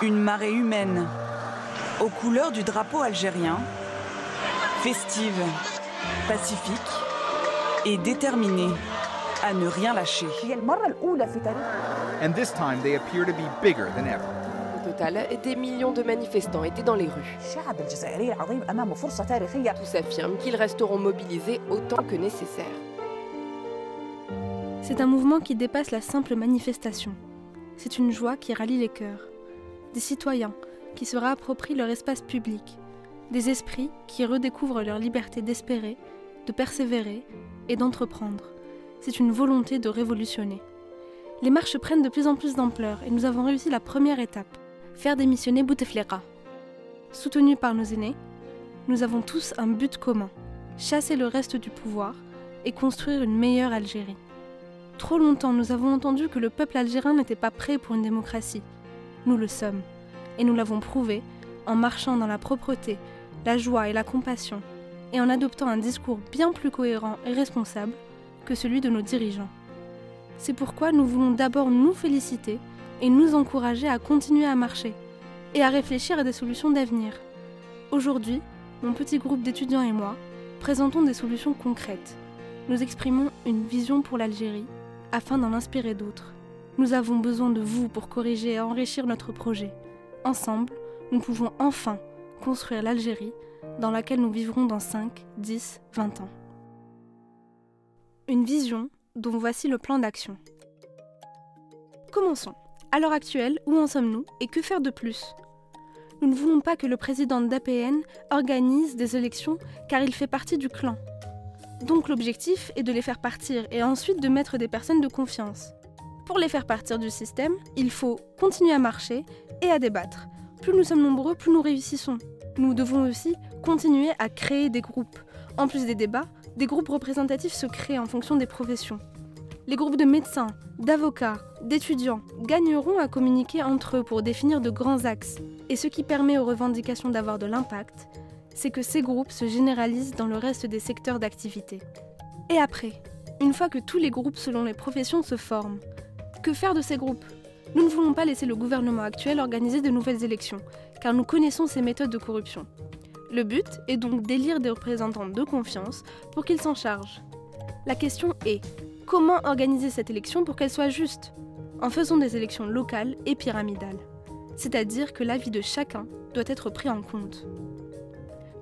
Une marée humaine, aux couleurs du drapeau algérien, festive, pacifique et déterminée à ne rien lâcher. And this time they appear to be bigger than ever. Au total, des millions de manifestants étaient dans les rues. Tous affirment qu'ils resteront mobilisés autant que nécessaire. C'est un mouvement qui dépasse la simple manifestation. C'est une joie qui rallie les cœurs. Des citoyens qui se réapproprient leur espace public. Des esprits qui redécouvrent leur liberté d'espérer, de persévérer et d'entreprendre. C'est une volonté de révolutionner. Les marches prennent de plus en plus d'ampleur et nous avons réussi la première étape, faire démissionner Bouteflika. Soutenus par nos aînés, nous avons tous un but commun, chasser le reste du pouvoir et construire une meilleure Algérie. Trop longtemps, nous avons entendu que le peuple algérien n'était pas prêt pour une démocratie. Nous le sommes, et nous l'avons prouvé en marchant dans la propreté, la joie et la compassion, et en adoptant un discours bien plus cohérent et responsable que celui de nos dirigeants. C'est pourquoi nous voulons d'abord nous féliciter et nous encourager à continuer à marcher et à réfléchir à des solutions d'avenir. Aujourd'hui, mon petit groupe d'étudiants et moi présentons des solutions concrètes. Nous exprimons une vision pour l'Algérie afin d'en inspirer d'autres. Nous avons besoin de vous pour corriger et enrichir notre projet. Ensemble, nous pouvons enfin construire l'Algérie dans laquelle nous vivrons dans 5, 10, 20 ans. Une vision dont voici le plan d'action. Commençons. À l'heure actuelle, où en sommes-nous et que faire de plus ? Nous ne voulons pas que le président d'APN organise des élections car il fait partie du clan. Donc l'objectif est de les faire partir et ensuite de mettre des personnes de confiance. Pour les faire partir du système, il faut continuer à marcher et à débattre. Plus nous sommes nombreux, plus nous réussissons. Nous devons aussi continuer à créer des groupes. En plus des débats, des groupes représentatifs se créent en fonction des professions. Les groupes de médecins, d'avocats, d'étudiants gagneront à communiquer entre eux pour définir de grands axes. Et ce qui permet aux revendications d'avoir de l'impact, c'est que ces groupes se généralisent dans le reste des secteurs d'activité. Et après, une fois que tous les groupes selon les professions se forment, que faire de ces groupes ? Nous ne voulons pas laisser le gouvernement actuel organiser de nouvelles élections, car nous connaissons ses méthodes de corruption. Le but est donc d'élire des représentants de confiance pour qu'ils s'en chargent. La question est, comment organiser cette élection pour qu'elle soit juste ? En faisant des élections locales et pyramidales. C'est-à-dire que l'avis de chacun doit être pris en compte.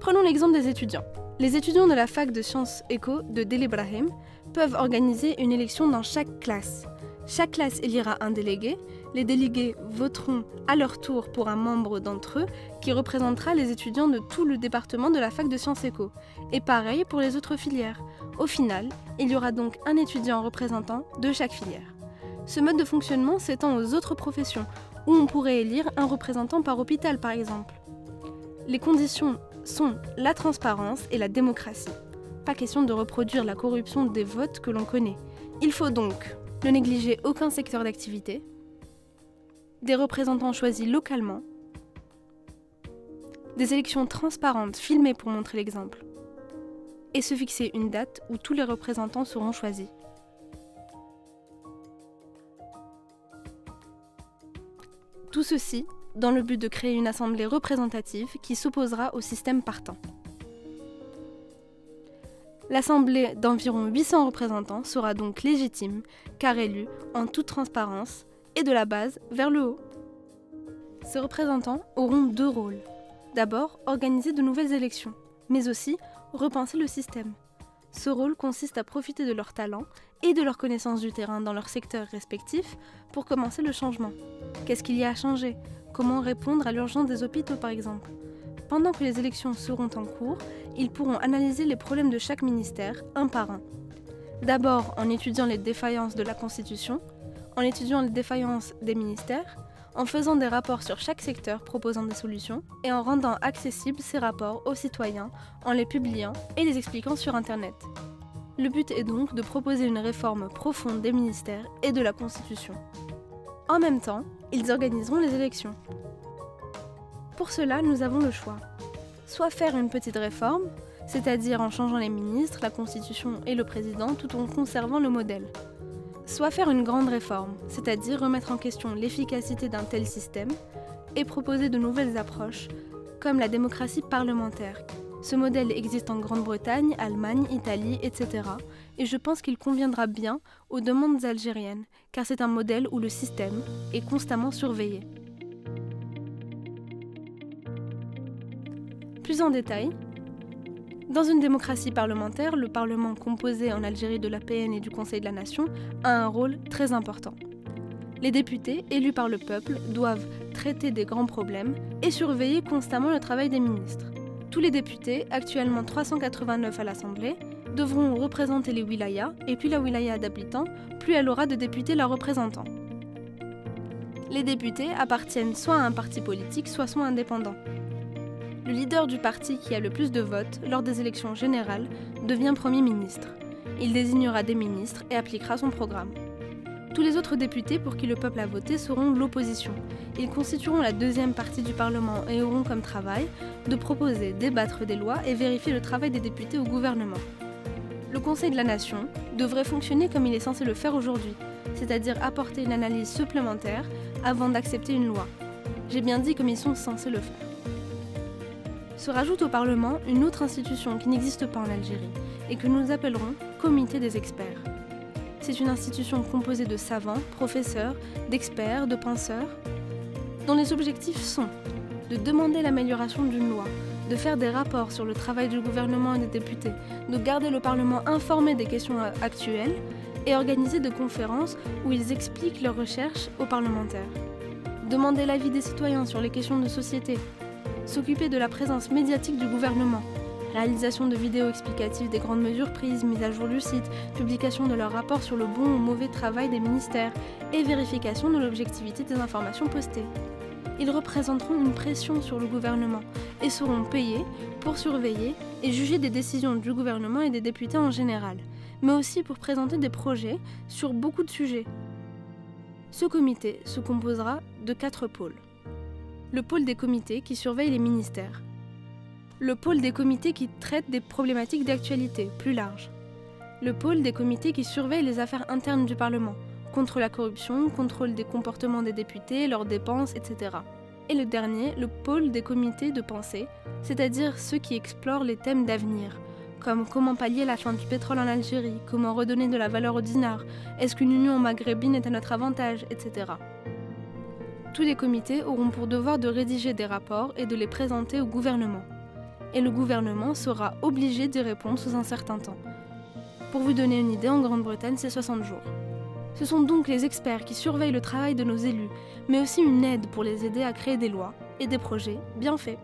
Prenons l'exemple des étudiants. Les étudiants de la fac de sciences éco de Deli Brahim peuvent organiser une élection dans chaque classe. Chaque classe élira un délégué. Les délégués voteront à leur tour pour un membre d'entre eux qui représentera les étudiants de tout le département de la fac de sciences éco. Et pareil pour les autres filières. Au final, il y aura donc un étudiant représentant de chaque filière. Ce mode de fonctionnement s'étend aux autres professions, où on pourrait élire un représentant par hôpital par exemple. Les conditions sont la transparence et la démocratie. Pas question de reproduire la corruption des votes que l'on connaît. Il faut donc ne négliger aucun secteur d'activité, des représentants choisis localement, des élections transparentes filmées pour montrer l'exemple, et se fixer une date où tous les représentants seront choisis. Tout ceci dans le but de créer une assemblée représentative qui s'opposera au système partant. L'assemblée d'environ 800 représentants sera donc légitime, car élue en toute transparence et de la base vers le haut. Ces représentants auront deux rôles. D'abord, organiser de nouvelles élections, mais aussi repenser le système. Ce rôle consiste à profiter de leurs talents et de leur connaissance du terrain dans leur secteur respectif pour commencer le changement. Qu'est-ce qu'il y a à changer ? Comment répondre à l'urgence des hôpitaux par exemple ? Pendant que les élections seront en cours, ils pourront analyser les problèmes de chaque ministère un par un. D'abord en étudiant les défaillances de la Constitution, en étudiant les défaillances des ministères, en faisant des rapports sur chaque secteur proposant des solutions et en rendant accessibles ces rapports aux citoyens en les publiant et les expliquant sur Internet. Le but est donc de proposer une réforme profonde des ministères et de la Constitution. En même temps, ils organiseront les élections. Pour cela, nous avons le choix. Soit faire une petite réforme, c'est-à-dire en changeant les ministres, la Constitution et le président tout en conservant le modèle. Soit faire une grande réforme, c'est-à-dire remettre en question l'efficacité d'un tel système, et proposer de nouvelles approches, comme la démocratie parlementaire. Ce modèle existe en Grande-Bretagne, Allemagne, Italie, etc. Et je pense qu'il conviendra bien aux demandes algériennes, car c'est un modèle où le système est constamment surveillé. Plus en détail, dans une démocratie parlementaire, le Parlement composé en Algérie de l'APN et du Conseil de la Nation a un rôle très important. Les députés, élus par le peuple, doivent traiter des grands problèmes et surveiller constamment le travail des ministres. Tous les députés, actuellement 389 à l'Assemblée, devront représenter les wilayas, et plus la wilaya a d'habitants, plus elle aura de députés la représentant. Les députés appartiennent soit à un parti politique, soit sont indépendants. Le leader du parti qui a le plus de votes lors des élections générales devient Premier ministre. Il désignera des ministres et appliquera son programme. Tous les autres députés pour qui le peuple a voté seront l'opposition. Ils constitueront la deuxième partie du Parlement et auront comme travail de proposer, débattre des lois et vérifier le travail des députés au gouvernement. Le Conseil de la Nation devrait fonctionner comme il est censé le faire aujourd'hui, c'est-à-dire apporter une analyse supplémentaire avant d'accepter une loi. J'ai bien dit comme ils sont censés le faire. Se rajoute au Parlement une autre institution qui n'existe pas en Algérie et que nous appellerons Comité des experts. C'est une institution composée de savants, professeurs, d'experts, de penseurs, dont les objectifs sont de demander l'amélioration d'une loi, de faire des rapports sur le travail du gouvernement et des députés, de garder le Parlement informé des questions actuelles et organiser des conférences où ils expliquent leurs recherches aux parlementaires. Demander l'avis des citoyens sur les questions de société, s'occuper de la présence médiatique du gouvernement, réalisation de vidéos explicatives des grandes mesures prises, mise à jour du site, publication de leurs rapports sur le bon ou mauvais travail des ministères et vérification de l'objectivité des informations postées. Ils représenteront une pression sur le gouvernement et seront payés pour surveiller et juger des décisions du gouvernement et des députés en général, mais aussi pour présenter des projets sur beaucoup de sujets. Ce comité se composera de 4 pôles. Le pôle des comités qui surveille les ministères. Le pôle des comités qui traite des problématiques d'actualité plus larges. Le pôle des comités qui surveille les affaires internes du Parlement, contre la corruption, contrôle des comportements des députés, leurs dépenses, etc. Et le dernier, le pôle des comités de pensée, c'est-à-dire ceux qui explorent les thèmes d'avenir, comme comment pallier la fin du pétrole en Algérie, comment redonner de la valeur au dinar, est-ce qu'une union maghrébine est à notre avantage, etc. Tous les comités auront pour devoir de rédiger des rapports et de les présenter au gouvernement. Et le gouvernement sera obligé d'y répondre sous un certain temps. Pour vous donner une idée, en Grande-Bretagne, c'est 60 jours. Ce sont donc les experts qui surveillent le travail de nos élus, mais aussi une aide pour les aider à créer des lois et des projets bien faits.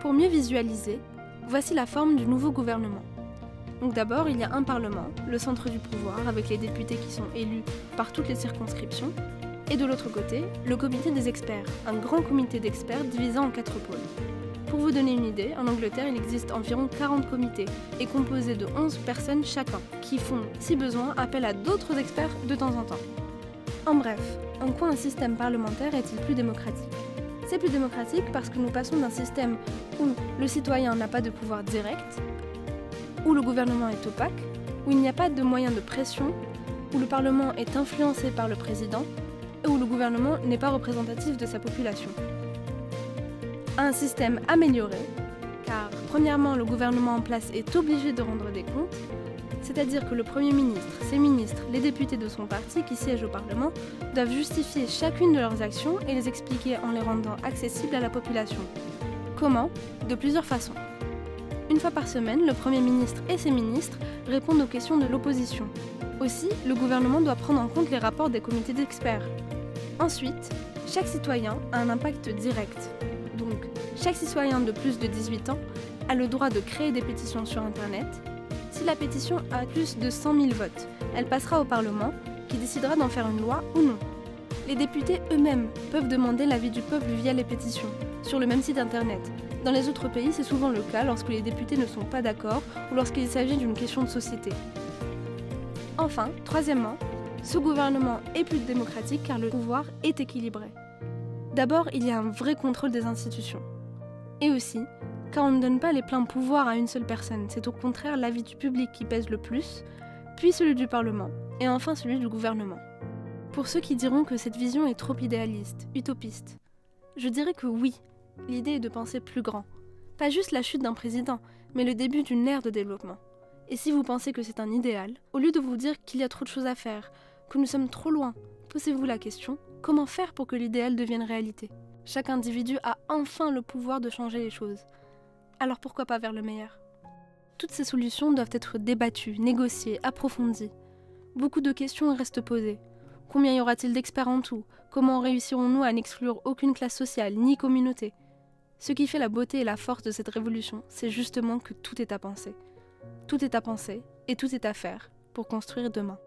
Pour mieux visualiser, voici la forme du nouveau gouvernement. Donc d'abord, il y a un parlement, le centre du pouvoir, avec les députés qui sont élus par toutes les circonscriptions, et de l'autre côté, le comité des experts, un grand comité d'experts divisé en 4 pôles. Pour vous donner une idée, en Angleterre, il existe environ 40 comités et composés de 11 personnes chacun, qui font, si besoin, appel à d'autres experts de temps en temps. En bref, en quoi un système parlementaire est-il plus démocratique ? C'est plus démocratique parce que nous passons d'un système où le citoyen n'a pas de pouvoir direct, où le gouvernement est opaque, où il n'y a pas de moyens de pression, où le Parlement est influencé par le président et où le gouvernement n'est pas représentatif de sa population. À un système amélioré, car premièrement le gouvernement en place est obligé de rendre des comptes, c'est-à-dire que le Premier ministre, ses ministres, les députés de son parti qui siègent au Parlement doivent justifier chacune de leurs actions et les expliquer en les rendant accessibles à la population. Comment ? De plusieurs façons. Une fois par semaine, le Premier ministre et ses ministres répondent aux questions de l'opposition. Aussi, le gouvernement doit prendre en compte les rapports des comités d'experts. Ensuite, chaque citoyen a un impact direct. Donc, chaque citoyen de plus de 18 ans a le droit de créer des pétitions sur Internet. Si la pétition a plus de 100 000 votes, elle passera au Parlement, qui décidera d'en faire une loi ou non. Les députés eux-mêmes peuvent demander l'avis du peuple via les pétitions, sur le même site Internet. Dans les autres pays, c'est souvent le cas lorsque les députés ne sont pas d'accord ou lorsqu'il s'agit d'une question de société. Enfin, troisièmement, ce gouvernement est plus démocratique car le pouvoir est équilibré. D'abord, il y a un vrai contrôle des institutions. Et aussi, car on ne donne pas les pleins pouvoirs à une seule personne, c'est au contraire l'avis du public qui pèse le plus, puis celui du Parlement, et enfin celui du gouvernement. Pour ceux qui diront que cette vision est trop idéaliste, utopiste, Je dirais que oui, l'idée est de penser plus grand. Pas juste la chute d'un président, mais le début d'une ère de développement. Et si vous pensez que c'est un idéal, au lieu de vous dire qu'il y a trop de choses à faire, que nous sommes trop loin, posez-vous la question, comment faire pour que l'idéal devienne réalité? Chaque individu a enfin le pouvoir de changer les choses. Alors pourquoi pas vers le meilleur? Toutes ces solutions doivent être débattues, négociées, approfondies. Beaucoup de questions restent posées. Combien y aura-t-il d'experts en tout? Comment réussirons-nous à n'exclure aucune classe sociale, ni communauté? Ce qui fait la beauté et la force de cette révolution, c'est justement que tout est à penser. Tout est à penser et tout est à faire pour construire demain.